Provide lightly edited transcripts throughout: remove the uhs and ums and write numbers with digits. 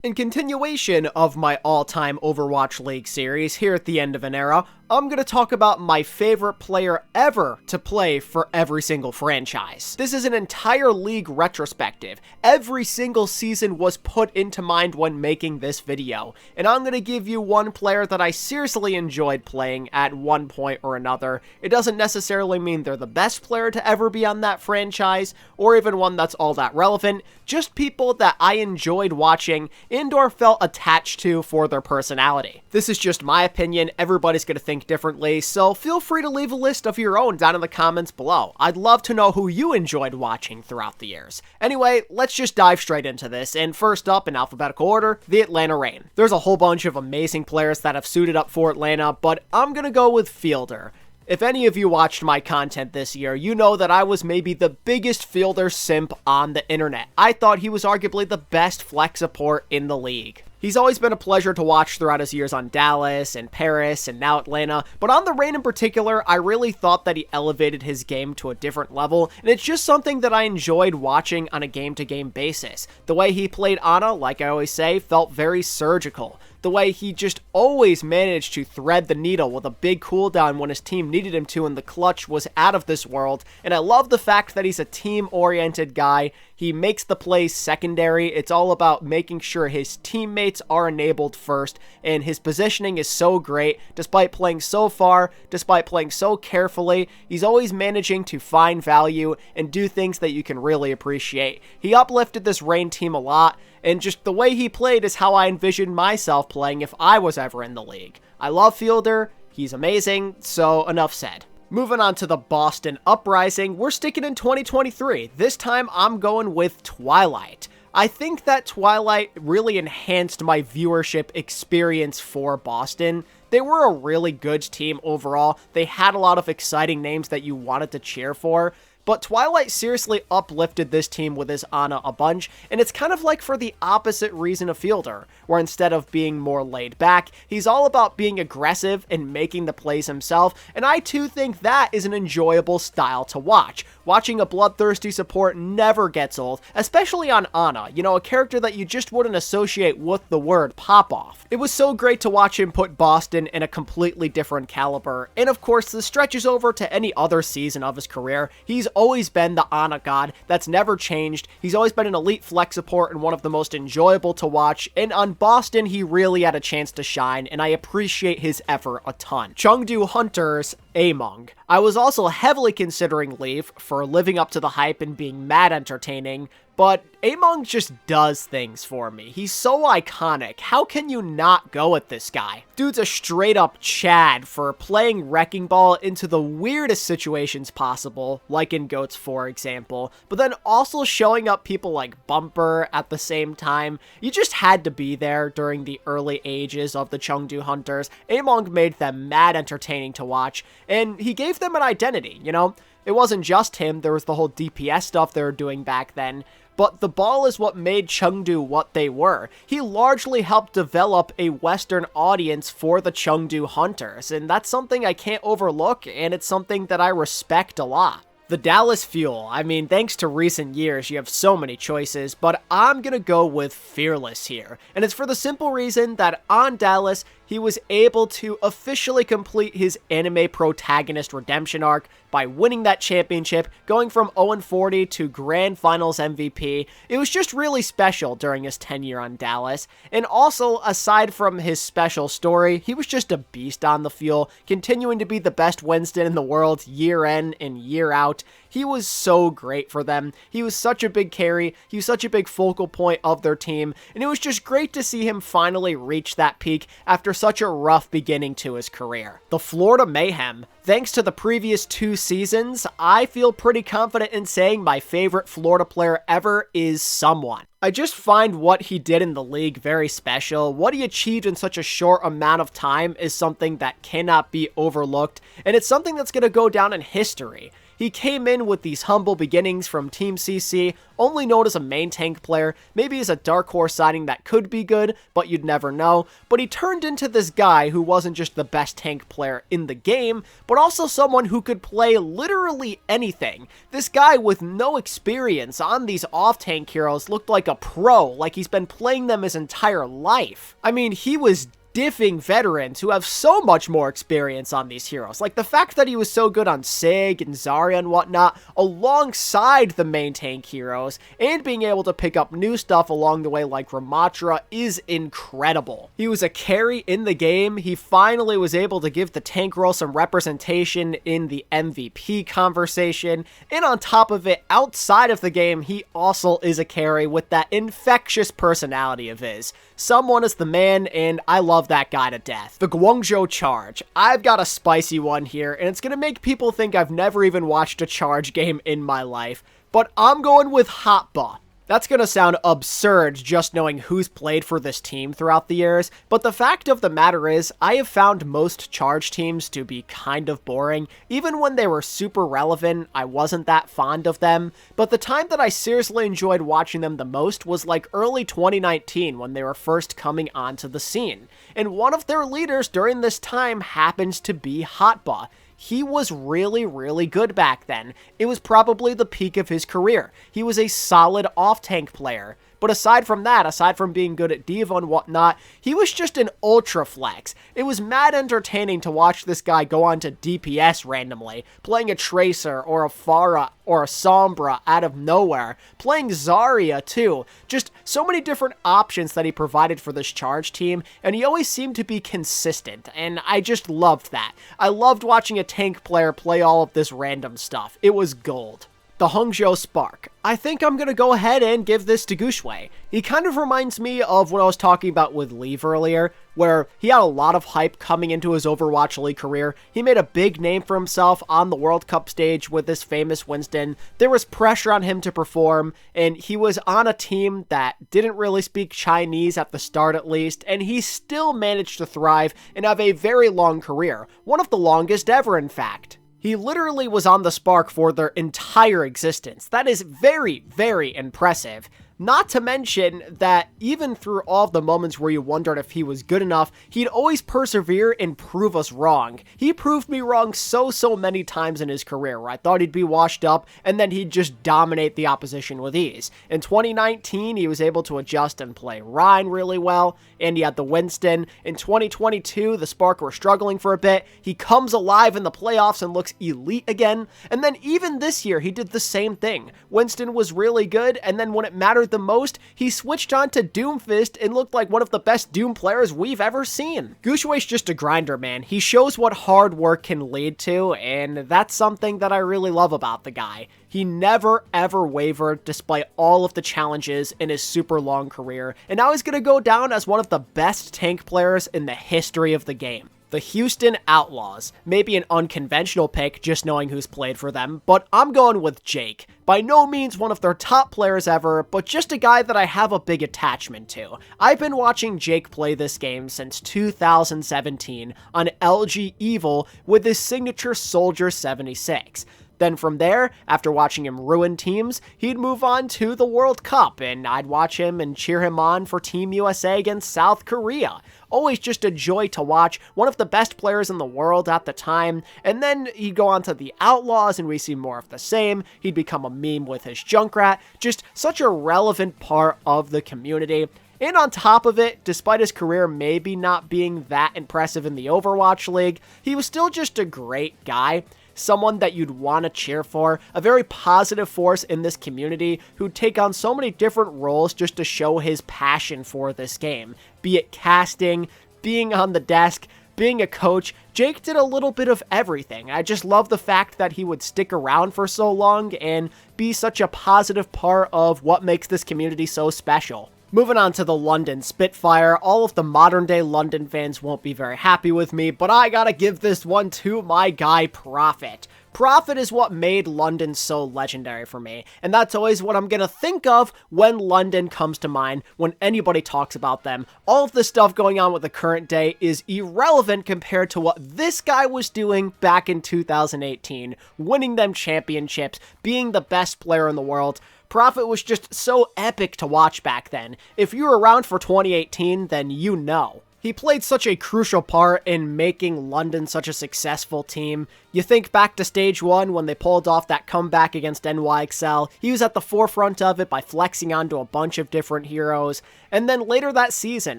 In continuation of my all-time Overwatch League series here at the end of an era, I'm going to talk about my favorite player ever to play for every single franchise. This is an entire league retrospective. Every single season was put into mind when making this video, and I'm going to give you one player that I seriously enjoyed playing at one point or another. It doesn't necessarily mean they're the best player to ever be on that franchise, or even one that's all that relevant, just people that I enjoyed watching and or felt attached to for their personality. This is just my opinion, everybody's going to think differently, so feel free to leave a list of your own down in the comments below. I'd love to know who you enjoyed watching throughout the years. Anyway, let's just dive straight into this, and first up in alphabetical order, the Atlanta Reign. There's a whole bunch of amazing players that have suited up for Atlanta, but I'm gonna go with Fielder. If any of you watched my content this year, you know that I was maybe the biggest Fielder simp on the internet. I thought he was arguably the best flex support in the league. He's always been a pleasure to watch throughout his years on Dallas and Paris and now Atlanta, but on the Reign in particular, I really thought that he elevated his game to a different level, and it's just something that I enjoyed watching on a game-to-game basis. The way he played Ana, like I always say, felt very surgical. The way he just always managed to thread the needle with a big cooldown when his team needed him to in the clutch was out of this world, and I love the fact that he's a team-oriented guy. He makes the plays secondary. It's all about making sure his teammates are enabled first, and his positioning is so great. Despite playing so far, despite playing so carefully, he's always managing to find value and do things that you can really appreciate. He uplifted this Reign team a lot, and just the way he played is how I envisioned myself playing if I was ever in the league. I love Fielder, he's amazing, so enough said. Moving on to the Boston Uprising, we're sticking in 2023. This time I'm going with Twilight. I think that Twilight really enhanced my viewership experience for Boston. They were a really good team overall. They had a lot of exciting names that you wanted to cheer for. But Twilight seriously uplifted this team with his Ana a bunch, and it's kind of like for the opposite reason of Fielder, where instead of being more laid back, he's all about being aggressive and making the plays himself, and I too think that is an enjoyable style to watch. Watching a bloodthirsty support never gets old, especially on Ana, you know, a character that you just wouldn't associate with the word pop-off. It was so great to watch him put Boston in a completely different caliber, and of course this stretches over to any other season of his career. He's always been the Ana god. That's never changed. He's always been an elite flex support and one of the most enjoyable to watch, and on Boston he really had a chance to shine, and I appreciate his effort a ton. Chengdu Hunters, Among. I was also heavily considering Leaf for living up to the hype and being mad entertaining, but Among just does things for me. He's so iconic. How can you not go with this guy? Dude's a straight up Chad for playing Wrecking Ball into the weirdest situations possible, like in GOATS for example, but then also showing up people like Bumper at the same time. You just had to be there during the early ages of the Chengdu Hunters. Among made them mad entertaining to watch, and he gave them an identity, you know? It wasn't just him, there was the whole DPS stuff they were doing back then, but the ball is what made Chengdu what they were. He largely helped develop a Western audience for the Chengdu Hunters, and that's something I can't overlook, and it's something that I respect a lot. The Dallas Fuel, I mean, thanks to recent years, you have so many choices, but I'm gonna go with Fearless here. And it's for the simple reason that on Dallas, he was able to officially complete his anime protagonist redemption arc by winning that championship, going from 0-40 to Grand Finals MVP. It was just really special during his tenure on Dallas. And also, aside from his special story, he was just a beast on the field, continuing to be the best Winston in the world year in and year out. He was so great for them. He was such a big carry. He was such a big focal point of their team. And it was just great to see him finally reach that peak after such a rough beginning to his career. The Florida Mayhem. Thanks to the previous 2 seasons, I feel pretty confident in saying my favorite Florida player ever is someone. I just find what he did in the league very special. What he achieved in such a short amount of time is something that cannot be overlooked, and it's something that's going to go down in history. He came in with these humble beginnings from Team CC, only known as a main tank player, maybe as a dark horse signing that could be good, but you'd never know, but he turned into this guy who wasn't just the best tank player in the game, but also someone who could play literally anything. This guy with no experience on these off-tank heroes looked like a pro, like he's been playing them his entire life. I mean, he was diffing veterans who have so much more experience on these heroes. Like the fact that he was so good on Sig and Zarya and whatnot alongside the main tank heroes and being able to pick up new stuff along the way like Ramatra is incredible. He was a carry in the game. He finally was able to give the tank role some representation in the MVP conversation, and on top of it, outside of the game, he also is a carry with that infectious personality of his. Someone is the man, and I love that guy to death. The Guangzhou Charge. I've got a spicy one here, and it's gonna make people think I've never even watched a Charge game in my life, but I'm going with Hotba. That's gonna sound absurd just knowing who's played for this team throughout the years, but the fact of the matter is, I have found most Charge teams to be kind of boring. Even when they were super relevant, I wasn't that fond of them, but the time that I seriously enjoyed watching them the most was like early 2019 when they were first coming onto the scene, and one of their leaders during this time happens to be Hotba. He was really, really good back then. It was probably the peak of his career. He was a solid off-tank player. But aside from that, aside from being good at Diva and whatnot, he was just an ultra flex. It was mad entertaining to watch this guy go on to DPS randomly, playing a Tracer or a Pharah or a Sombra out of nowhere, playing Zarya too. Just so many different options that he provided for this Charge team, and he always seemed to be consistent, and I just loved that. I loved watching a tank player play all of this random stuff. It was gold. The Hangzhou Spark. I think I'm going to go ahead and give this to Gushue. He kind of reminds me of what I was talking about with Leave earlier, where he had a lot of hype coming into his Overwatch League career. He made a big name for himself on the World Cup stage with this famous Winston. There was pressure on him to perform, and he was on a team that didn't really speak Chinese at the start at least, and he still managed to thrive and have a very long career. One of the longest ever, in fact. He literally was on the Spark for their entire existence. That is very, very impressive. Not to mention that even through all of the moments where you wondered if he was good enough, he'd always persevere and prove us wrong. He proved me wrong so many times in his career where I thought he'd be washed up and then he'd just dominate the opposition with ease. In 2019, he was able to adjust and play Rhine really well, and he had the Winston. In 2022, the Spark were struggling for a bit. He comes alive in the playoffs and looks elite again, and then even this year, he did the same thing. Winston was really good, and then when it mattered the most, he switched on to Doomfist and looked like one of the best Doom players we've ever seen. Gushue's just a grinder, man. He shows what hard work can lead to, and that's something that I really love about the guy. He never ever wavered despite all of the challenges in his super long career, and now he's gonna go down as one of the best tank players in the history of the game. The Houston Outlaws. Maybe an unconventional pick, just knowing who's played for them, but I'm going with Jake. By no means one of their top players ever, but just a guy that I have a big attachment to. I've been watching Jake play this game since 2017 on alexyOWL with his signature Soldier 76. Then from there, after watching him ruin teams, he'd move on to the World Cup, and I'd watch him and cheer him on for Team USA against South Korea. Always just a joy to watch, one of the best players in the world at the time, and then he'd go on to the Outlaws and we see more of the same. He'd become a meme with his Junkrat, just such a relevant part of the community. And on top of it, despite his career maybe not being that impressive in the Overwatch League, he was still just a great guy. Someone that you'd want to cheer for, a very positive force in this community who'd take on so many different roles just to show his passion for this game. Be it casting, being on the desk, being a coach, Jake did a little bit of everything. I just love the fact that he would stick around for so long and be such a positive part of what makes this community so special. Moving on to the London Spitfire, all of the modern day London fans won't be very happy with me, but I gotta give this one to my guy Prophet. Profit is what made London so legendary for me, and that's always what I'm gonna think of when London comes to mind when anybody talks about them. All of the stuff going on with the current day is irrelevant compared to what this guy was doing back in 2018, winning them championships, being the best player in the world. Profit was just so epic to watch back then. If you were around for 2018, then you know. He played such a crucial part in making London such a successful team. You think back to Stage 1 when they pulled off that comeback against NYXL. He was at the forefront of it by flexing onto a bunch of different heroes. And then later that season,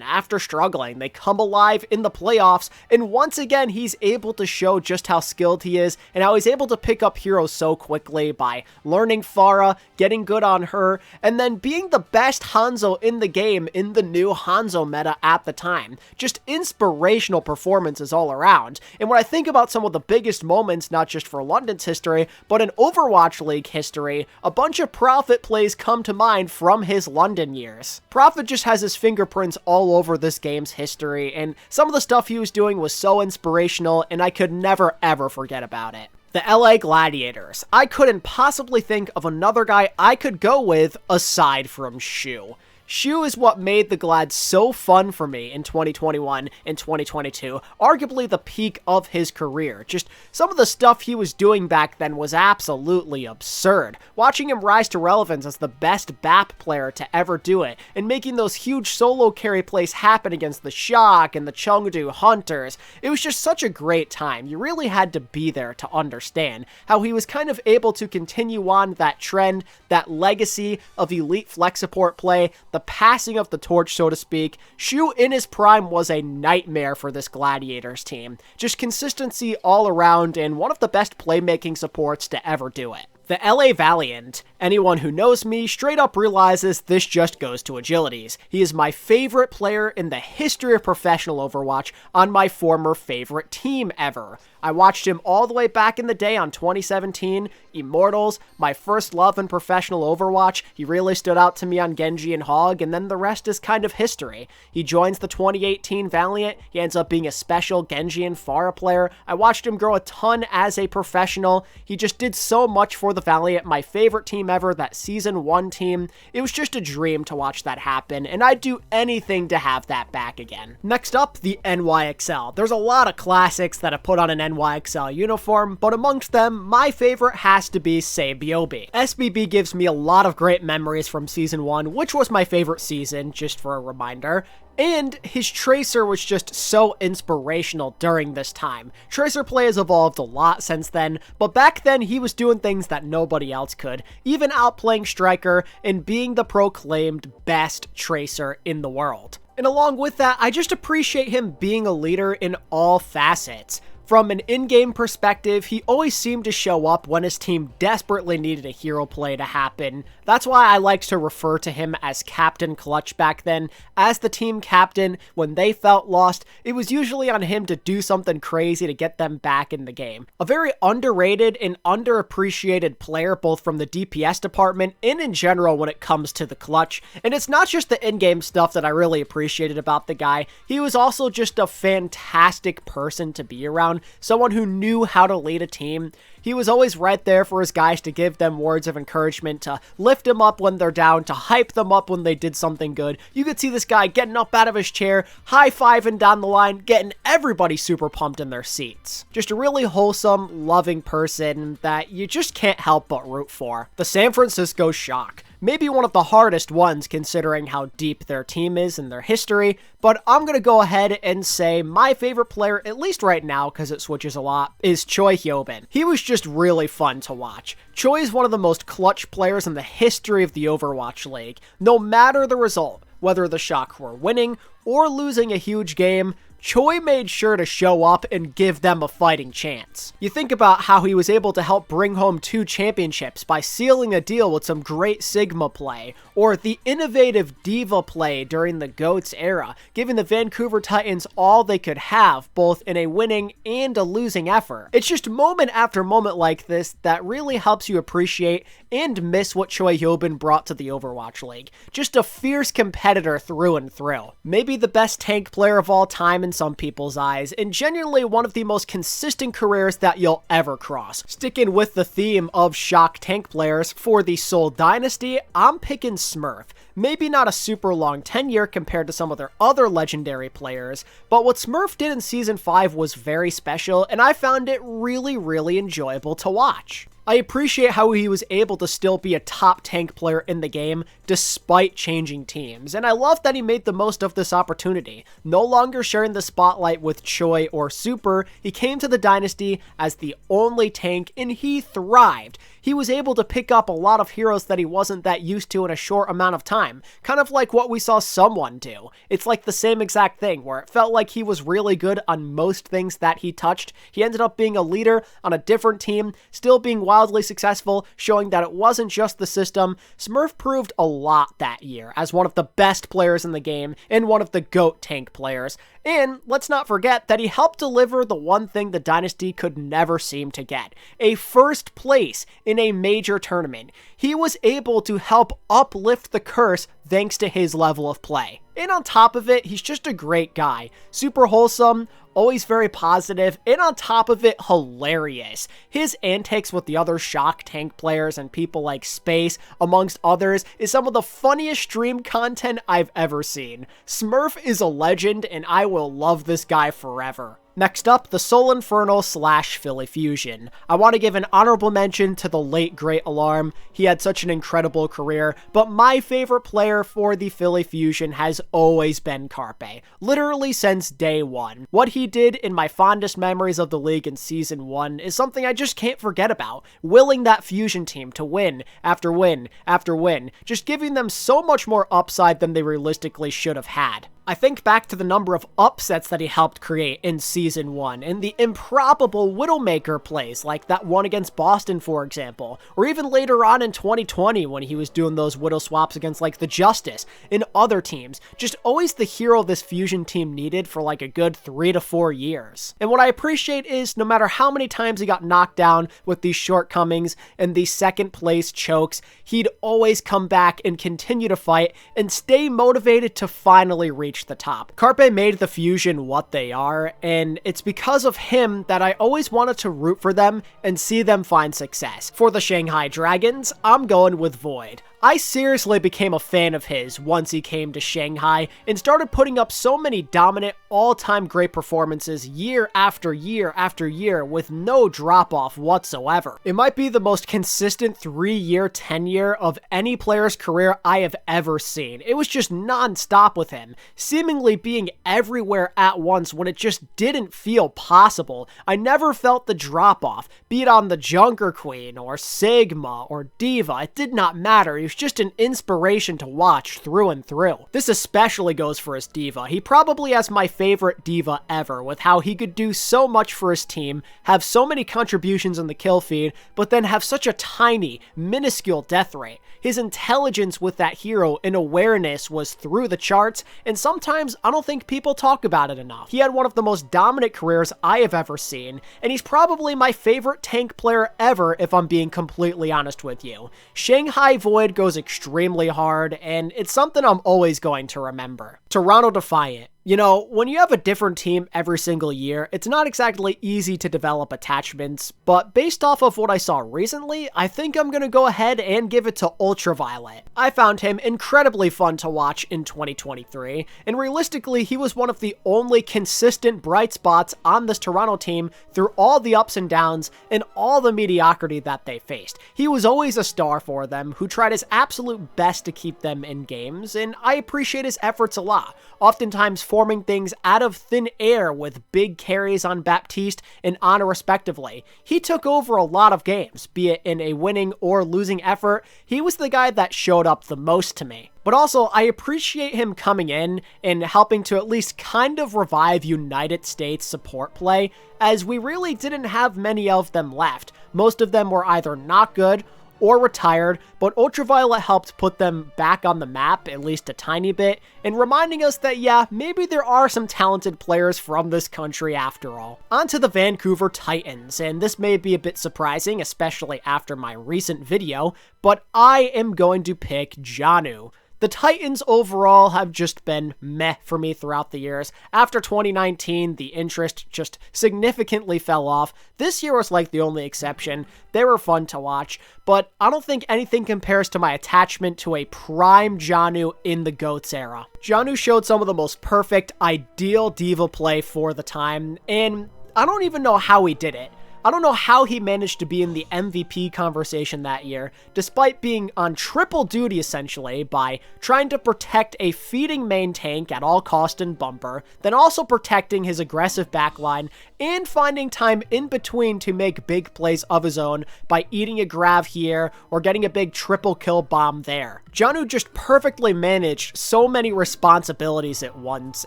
after struggling, they come alive in the playoffs, and once again he's able to show just how skilled he is and how he's able to pick up heroes so quickly by learning Pharah, getting good on her, and then being the best Hangzhou in the game in the new Hangzhou meta at the time. Just inspirational performances all around. And when I think about some of the biggest moments, not just for London's history, but in Overwatch League history, a bunch of Profit plays come to mind from his London years. Profit just has his fingerprints all over this game's history, and some of the stuff he was doing was so inspirational, and I could never ever forget about it. The LA Gladiators. I couldn't possibly think of another guy I could go with aside from Shu. Shu is what made the Glad so fun for me in 2021 and 2022, arguably the peak of his career. Just some of the stuff he was doing back then was absolutely absurd. Watching him rise to relevance as the best BAP player to ever do it, and making those huge solo carry plays happen against the Shock and the Chengdu Hunters, it was just such a great time. You really had to be there to understand how he was kind of able to continue on that trend, that legacy of elite flex support play, the passing of the torch, so to speak. Shu in his prime was a nightmare for this Gladiators team. Just consistency all around and one of the best playmaking supports to ever do it. The LA Valiant. Anyone who knows me straight up realizes this just goes to agilities. He is my favorite player in the history of professional Overwatch on my former favorite team ever. I watched him all the way back in the day on 2017, Immortals, my first love in professional Overwatch. He really stood out to me on Genji and Hog, and then the rest is kind of history. He joins the 2018 Valiant, he ends up being a special Genji and Pharah player. I watched him grow a ton as a professional. He just did so much for the Valiant, my favorite team ever, that Season 1 team. It was just a dream to watch that happen, and I'd do anything to have that back again. Next up, the NYXL. There's a lot of classics that have put on an NYXL uniform, but amongst them, my favorite has to be Sabiobi. SBB gives me a lot of great memories from Season 1, which was my favorite season, just for a reminder. And his Tracer was just so inspirational during this time. Tracer play has evolved a lot since then, but back then he was doing things that nobody else could, even outplaying Striker and being the proclaimed best Tracer in the world. And along with that, I just appreciate him being a leader in all facets. From an in-game perspective, he always seemed to show up when his team desperately needed a hero play to happen. That's why I liked to refer to him as Captain Clutch back then. As the team captain, when they felt lost, it was usually on him to do something crazy to get them back in the game. A very underrated and underappreciated player, both from the DPS department and in general when it comes to the clutch. And it's not just the in-game stuff that I really appreciated about the guy. He was also just a fantastic person to be around. Someone who knew how to lead a team. He was always right there for his guys to give them words of encouragement, to lift them up when they're down, to hype them up when they did something good. You could see this guy getting up out of his chair, high-fiving down the line, getting everybody super pumped in their seats. Just a really wholesome, loving person that you just can't help but root for. The San Francisco Shock. Maybe one of the hardest ones considering how deep their team is in their history, but I'm going to go ahead and say my favorite player, at least right now because it switches a lot, is Choi Hyobin. He was just really fun to watch. Choi is one of the most clutch players in the history of the Overwatch League. No matter the result, whether the Shock were winning or losing a huge game, Choi made sure to show up and give them a fighting chance. You think about how he was able to help bring home 2 championships by sealing a deal with some great Sigma play, or the innovative Diva play during the GOATS era, giving the Vancouver Titans all they could have, both in a winning and a losing effort. It's just moment after moment like this that really helps you appreciate and miss what Choi Hyobin brought to the Overwatch League. Just a fierce competitor through and through. Maybe maybe the best tank player of all time in some people's eyes, and genuinely one of the most consistent careers that you'll ever cross. Sticking with the theme of shock tank players, for the Seoul Dynasty, I'm picking Smurf. Maybe not a super long tenure compared to some of their other legendary players, but what Smurf did in Season 5 was very special, and I found it really enjoyable to watch. I appreciate how he was able to still be a top tank player in the game despite changing teams, and I love that he made the most of this opportunity. No longer sharing the spotlight with Choi or Super, he came to the Dynasty as the only tank and he thrived. He was able to pick up a lot of heroes that he wasn't that used to in a short amount of time, kind of like what we saw someone do. It's like the same exact thing, where it felt like he was really good on most things that he touched. He ended up being a leader on a different team, still being wildly successful, showing that it wasn't just the system. Smurf proved a lot that year as one of the best players in the game and one of the GOAT tank players. And let's not forget that he helped deliver the one thing the Dynasty could never seem to get: a first place in a major tournament. He was able to help uplift the curse thanks to his level of play. And on top of it, he's just a great guy. Super wholesome, always very positive, and on top of it, hilarious. His antics with the other shock tank players and people like Space, amongst others, is some of the funniest stream content I've ever seen. Smurf is a legend, and I will love this guy forever. Next up, the Seoul Infernal / Philly Fusion. I want to give an honorable mention to the late great Alarm. He had such an incredible career, but my favorite player for the Philly Fusion has always been Carpe, literally since day one. What he did in my fondest memories of the league in Season 1 is something I just can't forget about, willing that Fusion team to win after win after win, just giving them so much more upside than they realistically should have had. I think back to the number of upsets that he helped create in Season 1, and the improbable Widowmaker plays, like that one against Boston, for example, or even later on in 2020 when he was doing those Widow swaps against like the Justice and other teams. Just always the hero this Fusion team needed for like a good 3 to 4 years. And what I appreciate is no matter how many times he got knocked down with these shortcomings and these second place chokes, he'd always come back and continue to fight and stay motivated to finally reach the top. Carpe made the Fusion what they are, and it's because of him that I always wanted to root for them and see them find success. For the Shanghai Dragons, I'm going with Void. I seriously became a fan of his once he came to Shanghai and started putting up so many dominant, all-time great performances year after year after year with no drop-off whatsoever. It might be the most consistent 3-year tenure of any player's career I have ever seen. It was just non-stop with him, seemingly being everywhere at once when it just didn't feel possible. I never felt the drop-off, be it on the Junker Queen or Sigma or Diva. It did not matter. He was just an inspiration to watch through and through. This especially goes for his Diva. He probably has my favorite Diva ever, with how he could do so much for his team, have so many contributions in the kill feed, but then have such a tiny, minuscule death rate. His intelligence with that hero and awareness was through the charts, and sometimes I don't think people talk about it enough. He had one of the most dominant careers I have ever seen, and he's probably my favorite tank player ever if I'm being completely honest with you. Shanghai Void goes extremely hard, and it's something I'm always going to remember. Toronto Defiant. You know, when you have a different team every single year, it's not exactly easy to develop attachments, but based off of what I saw recently, I think I'm gonna go ahead and give it to Ultraviolet. I found him incredibly fun to watch in 2023, and realistically, he was one of the only consistent bright spots on this Toronto team through all the ups and downs and all the mediocrity that they faced. He was always a star for them, who tried his absolute best to keep them in games, and I appreciate his efforts a lot, oftentimes forming things out of thin air with big carries on Baptiste and Ana respectively. He took over a lot of games, be it in a winning or losing effort. He was the guy that showed up the most to me. But also, I appreciate him coming in and helping to at least kind of revive United States support play, as we really didn't have many of them left. Most of them were either not good or retired, but Ultraviolet helped put them back on the map, at least a tiny bit, and reminding us that yeah, maybe there are some talented players from this country after all. On to the Vancouver Titans, and this may be a bit surprising, especially after my recent video, but I am going to pick Janu. The Titans overall have just been meh for me throughout the years. After 2019, the interest just significantly fell off. This year was like the only exception. They were fun to watch, but I don't think anything compares to my attachment to a prime Janu in the GOATS era. Janu showed some of the most perfect, ideal diva play for the time, and I don't even know how he did it. I don't know how he managed to be in the MVP conversation that year, despite being on triple duty essentially by trying to protect a feeding main tank at all cost and bumper, then also protecting his aggressive backline, and finding time in between to make big plays of his own by eating a grav here or getting a big triple kill bomb there. Janu just perfectly managed so many responsibilities at once,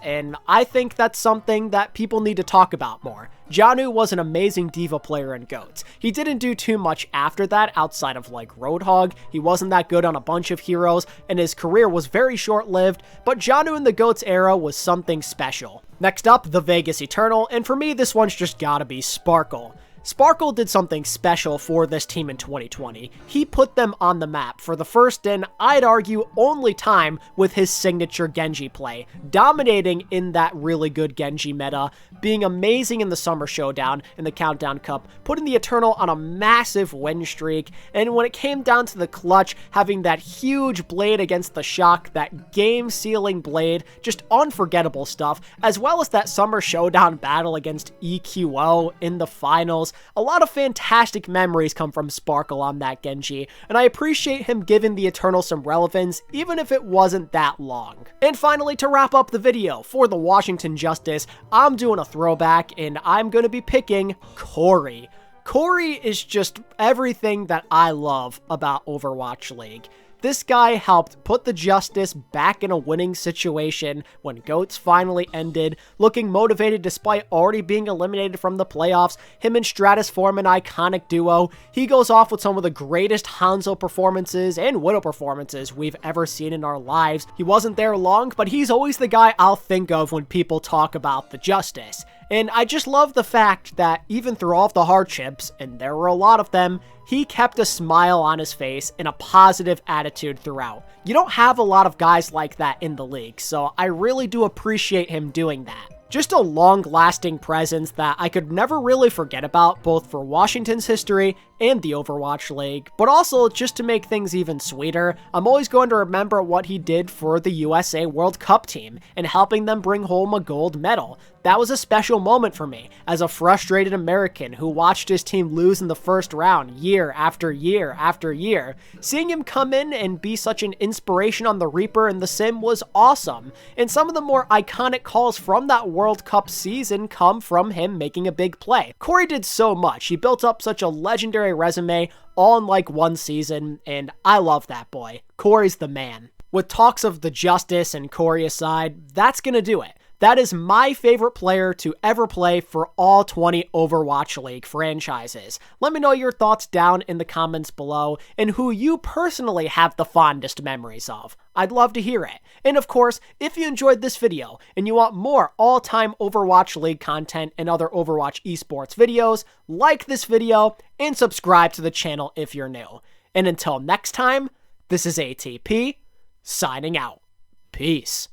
and I think that's something that people need to talk about more. Janu was an amazing diva player in GOATS. He didn't do too much after that outside of like Roadhog. He wasn't that good on a bunch of heroes, and his career was very short-lived, but Janu in the GOATS era was something special. Next up, the Vegas Eternal, and for me this one's just gotta be Sparkle. Sparkle did something special for this team in 2020. He put them on the map for the first and, I'd argue, only time with his signature Genji play, dominating in that really good Genji meta, being amazing in the Summer Showdown and the Countdown Cup, putting the Eternal on a massive win streak, and when it came down to the clutch, having that huge blade against the Shock, that game-sealing blade, just unforgettable stuff, as well as that Summer Showdown battle against EQO in the finals. A lot of fantastic memories come from Sparkle on that Genji, and I appreciate him giving the Eternal some relevance, even if it wasn't that long. And finally, to wrap up the video, for the Washington Justice, I'm doing a throwback, and I'm going to be picking Corey. Corey is just everything that I love about Overwatch League. This guy helped put the Justice back in a winning situation when GOATS finally ended, looking motivated despite already being eliminated from the playoffs. Him and Stratus form an iconic duo. He goes off with some of the greatest Hangzhou performances and Widow performances we've ever seen in our lives. He wasn't there long, but he's always the guy I'll think of when people talk about the Justice. And I just love the fact that even through all of the hardships, and there were a lot of them, he kept a smile on his face and a positive attitude throughout. You don't have a lot of guys like that in the league, so I really do appreciate him doing that. Just a long-lasting presence that I could never really forget about, both for Washington's history and the Overwatch League, but also just to make things even sweeter, I'm always going to remember what he did for the USA World Cup team and helping them bring home a gold medal. That was a special moment for me, as a frustrated American who watched his team lose in the first round year after year after year. Seeing him come in and be such an inspiration on the Reaper and the Sim was awesome, and some of the more iconic calls from that World Cup season come from him making a big play. Corey did so much. He built up such a legendary resume all in like one season, and I love that boy. Corey's the man. With talks of the Justice and Corey aside, that's gonna do it. That is my favorite player to ever play for all 20 Overwatch League franchises. Let me know your thoughts down in the comments below and who you personally have the fondest memories of. I'd love to hear it. And of course, if you enjoyed this video and you want more all-time Overwatch League content and other Overwatch esports videos, like this video and subscribe to the channel if you're new. And until next time, this is ATP, signing out. Peace.